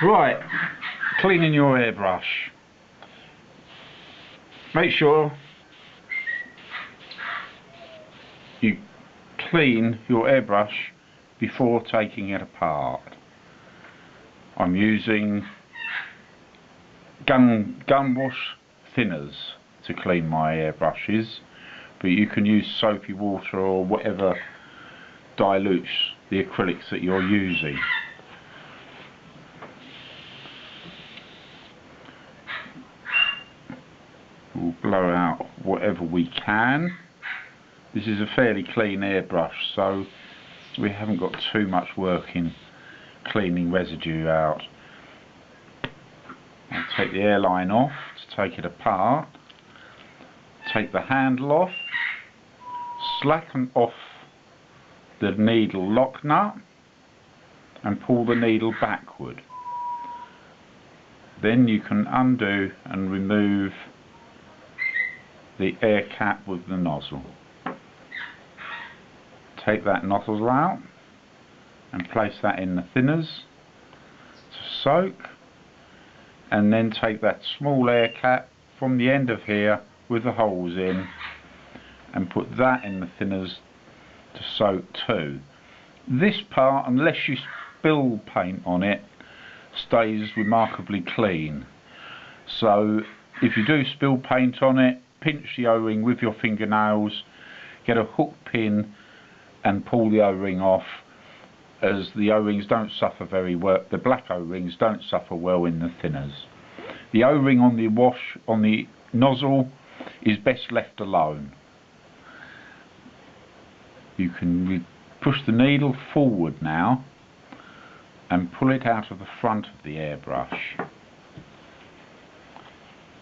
Right, cleaning your airbrush. Make sure you clean your airbrush before taking it apart. I'm using gun wash thinners to clean my airbrushes, but you can use soapy water or whatever dilutes the acrylics that you're using. We'll blow out whatever we can. This is a fairly clean airbrush, so we haven't got too much work in cleaning residue out. I'll take the airline off to take it apart. Take the handle off, slacken off the needle lock nut and pull the needle backward. Then you can undo and remove the air cap with the nozzle. Take that nozzle out and place that in the thinners to soak, and then take that small air cap from the end of here with the holes in and put that in the thinners to soak too. This part, unless you spill paint on it, stays remarkably clean. So if you do spill paint on it, pinch the O-ring with your fingernails, get a hook pin and pull the O-ring off, as the O-rings don't suffer very well. The black O-rings don't suffer well in the thinners. The O-ring on the nozzle is best left alone. You can push the needle forward now and pull it out of the front of the airbrush.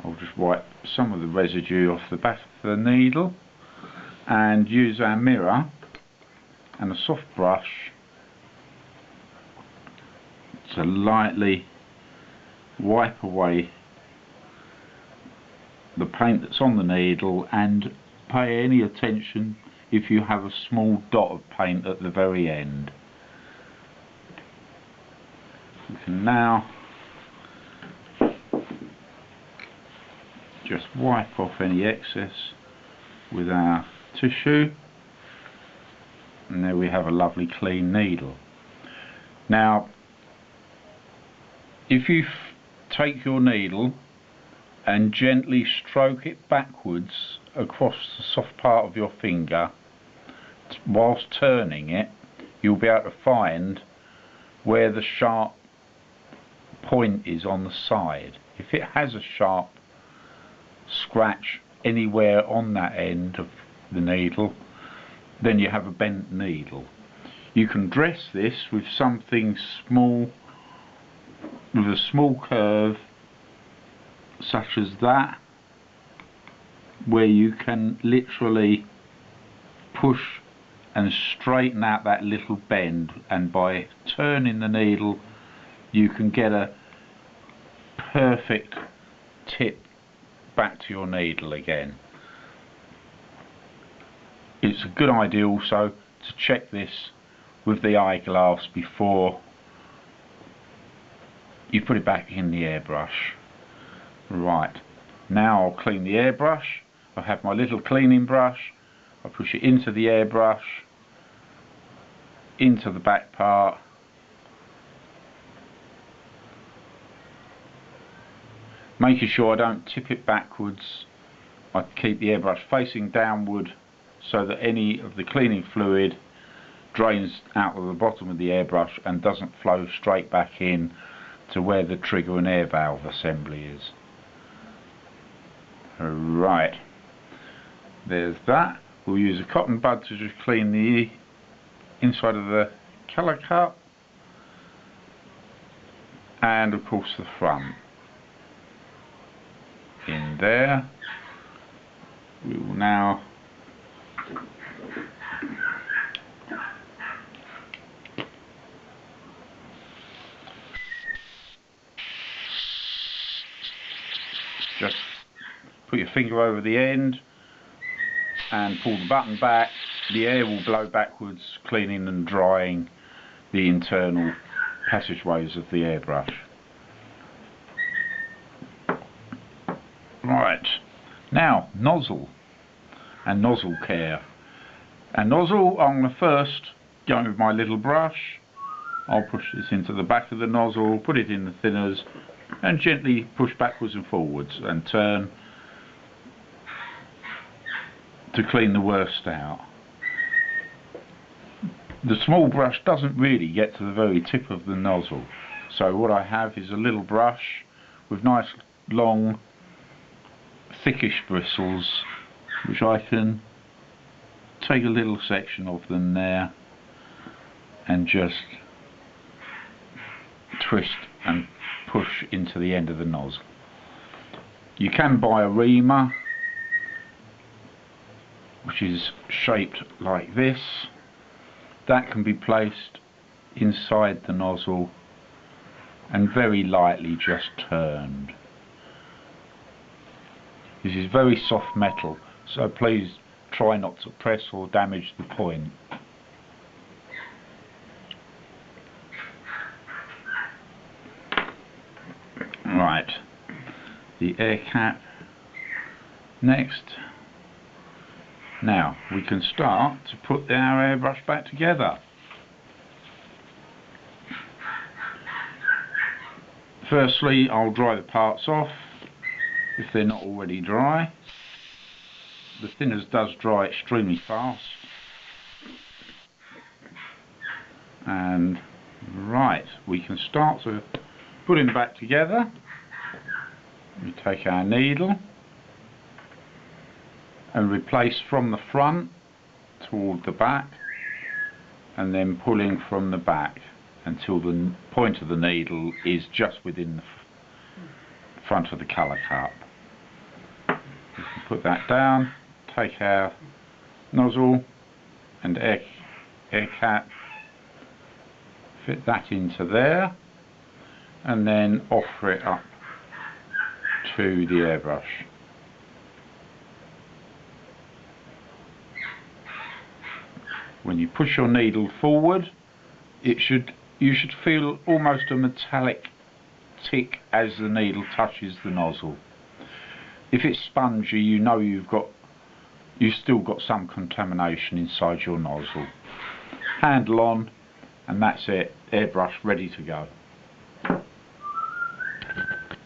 I'll just wipe some of the residue off the back of the needle and use our mirror and a soft brush to lightly wipe away the paint that's on the needle, and pay any attention if you have a small dot of paint at the very end. You can now just wipe off any excess with our tissue, and there we have a lovely clean needle. Now if you take your needle and gently stroke it backwards across the soft part of your finger whilst turning it, you'll be able to find where the sharp point is on the side. If it has a sharp scratch anywhere on that end of the needle, then you have a bent needle. You can dress this with something small, with a small curve such as that, where you can literally push and straighten out that little bend, and by turning the needle you can get a perfect tip back to your needle again. It's a good idea also to check this with the eyeglass before you put it back in the airbrush. Right, now I'll clean the airbrush. I have my little cleaning brush. I push it into the airbrush, into the back part, making sure I don't tip it backwards. I keep the airbrush facing downward so that any of the cleaning fluid drains out of the bottom of the airbrush and doesn't flow straight back in to where the trigger and air valve assembly is. Right, there's that. We'll use a cotton bud to just clean the inside of the colour cup, and of course the front. In there, we will now just put your finger over the end and pull the button back. The air will blow backwards, cleaning and drying the internal passageways of the airbrush. Right, now nozzle and nozzle care. And nozzle, I'm going to first go with my little brush. I'll push this into the back of the nozzle, put it in the thinners and gently push backwards and forwards and turn to clean the worst out. The small brush doesn't really get to the very tip of the nozzle, so what I have is a little brush with nice long thickish bristles, which I can take a little section of them there and just twist and push into the end of the nozzle. You can buy a reamer which is shaped like this. That can be placed inside the nozzle and very lightly just turned. This is very soft metal, so please try not to press or damage the point. Right, the air cap next. Now we can start to put our airbrush back together. Firstly, I'll dry the parts off if they're not already dry. The thinners does dry extremely fast. And right, we can start to put them back together. We take our needle and replace from the front toward the back, and then pulling from the back until the point of the needle is just within the front of the colour cup. We can put that down, take our nozzle and air cap, fit that into there, and then offer it up to the airbrush. When you push your needle forward, you should feel almost a metallic tick as the needle touches the nozzle. If it's spongy, you know you've still got some contamination inside your nozzle. Handle on, and that's it. Airbrush ready to go.